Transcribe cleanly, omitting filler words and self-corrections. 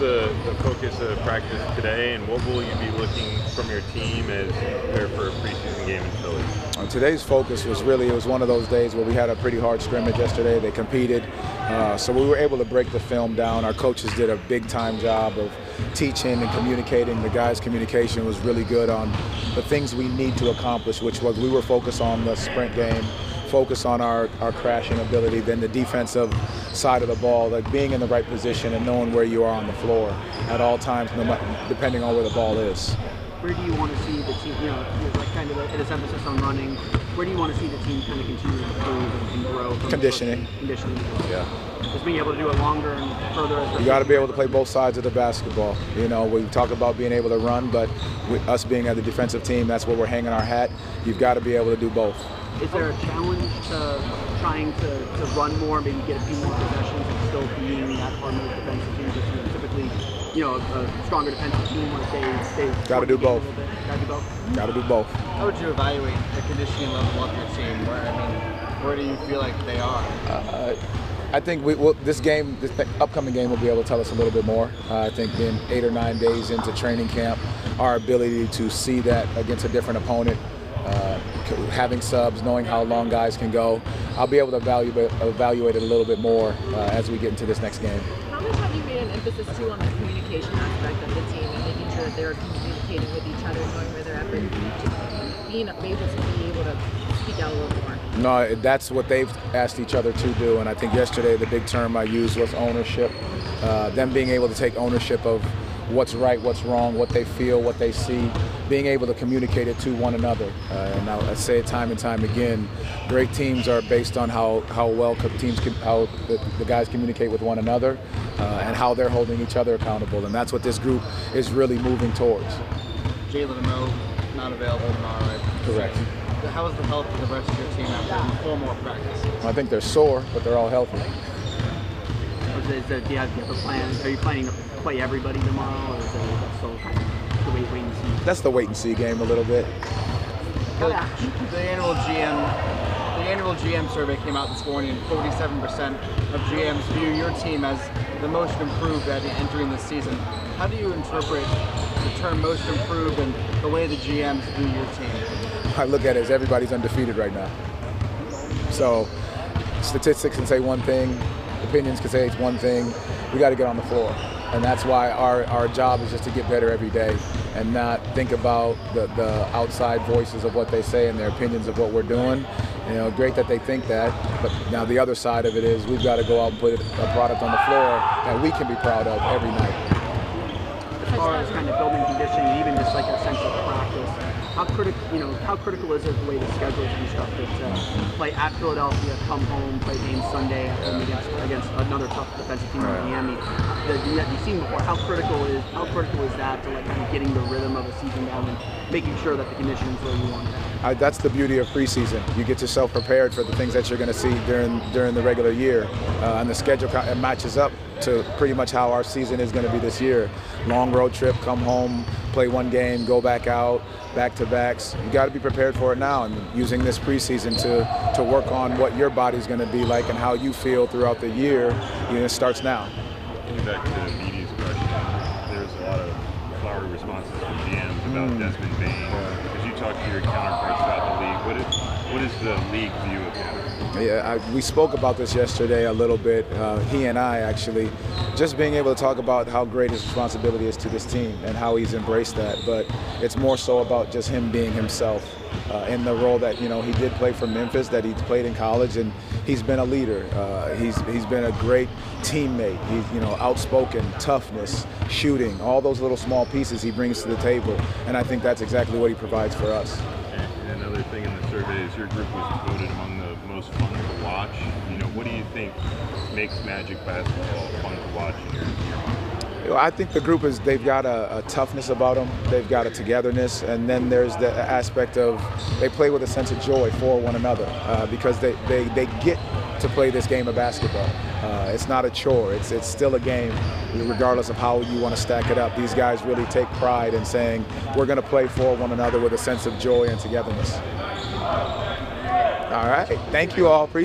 the focus of practice today, and what will you be looking from your team as you prepare for a preseason game in Philly? Today's focus was really, it was one of those days where we had a pretty hard scrimmage yesterday. They competed, so we were able to break the film down. Our coaches did a big-time job of teaching and communicating. The guys' communication was really good on the things we need to accomplish, which was we were focused on the sprint game, focus on our crashing ability, then the defensive side of the ball, like being in the right position and knowing where you are on the floor at all times, depending on where the ball is. Where do you want to see the team, like kind of this emphasis on running, where do you want to see the team kind of continue to improve and grow? Conditioning. Conditioning. Yeah. Just being able to do it longer and further. You got to be able to play both sides of the basketball. You know, we talk about being able to run, but us being at the defensive team, that's where we're hanging our hat. You've got to be able to do both. Is there a challenge to trying to run more, maybe get a few more possessions and still being that part of the defensive team? Just typically, a stronger defensive team where they got to do both. Got to do both. Got to do both. How would you evaluate the conditioning level of your team? Where do you feel like they are? I think this upcoming game will be able to tell us a little bit more. I think being 8 or 9 days into training camp, our ability to see that against a different opponent, having subs, knowing how long guys can go, I'll be able to evaluate it a little bit more as we get into this next game. How much have you made an emphasis too on the communication aspect of the team and making sure that they're communicating with each other, knowing where they're at, but being able to be able to speak out a little more? No, that's what they've asked each other to do, and I think yesterday the big term I used was ownership. Them being able to take ownership of what's right, what's wrong, what they feel, what they see, being able to communicate it to one another. And I say it time and time again, great teams are based on how well the guys communicate with one another and how they're holding each other accountable. And that's what this group is really moving towards. Jalen and Mo not available tomorrow, right? Correct. How is the health of the rest of your team after 4 more practices? I think they're sore, but they're all healthy. Do you have a plan? Are you planning to play everybody tomorrow, or is that still kind of the wait and see? That's the wait and see game a little bit. The annual GM survey came out this morning, and 47% of GMs view your team as the most improved at entering this season. How do you interpret the term most improved and the way the GMs view your team? I look at it as everybody's undefeated right now. So statistics can say one thing, opinions can say it's one thing. We got to get on the floor. And that's why our job is just to get better every day and not think about the outside voices of what they say and their opinions of what we're doing. Great that they think that, but now the other side of it is we've got to go out and put a product on the floor that we can be proud of every night. As far as kind of building conditioning, even just like a sense of practice, how critical is it the way the schedule is constructed to play at Philadelphia, come home, play games Sunday against another tough defensive team in Miami? You've seen before. How critical is that to like kind of getting the rhythm of a season down and making sure that the conditioning is where you want it? That's the beauty of preseason. You get yourself prepared for the things that you're going to see during the regular year, and the schedule matches up to pretty much how our season is going to be this year. Long road trip, come home, play one game, go back out, back-to-backs. You got to be prepared for it now, and using this preseason to work on what your body's going to be like and how you feel throughout the year. It starts now. Getting back to the media's question, there's a lot of flowery responses from GMs about Desmond Bain. As you talk to your counterparts throughout the league, what is the league view of him? Yeah, we spoke about this yesterday a little bit, he and I actually, just being able to talk about how great his responsibility is to this team and how he's embraced that, but it's more so about just him being himself in the role that, he did play for Memphis, that he's played in college, and he's been a leader. He's been a great teammate. He's, outspoken, toughness, shooting, all those little small pieces he brings to the table, and I think that's exactly what he provides for us. And another thing in the survey is your group was voted among the most fun to watch. What do you think makes Magic basketball fun to watch in your mind? I think the group they've got a toughness about them, they've got a togetherness, and then there's the aspect of they play with a sense of joy for one another because they get to play this game of basketball. It's not a chore, it's still a game regardless of how you want to stack it up. These guys really take pride in saying we're going to play for one another with a sense of joy and togetherness. All right, thank you all. Appreciate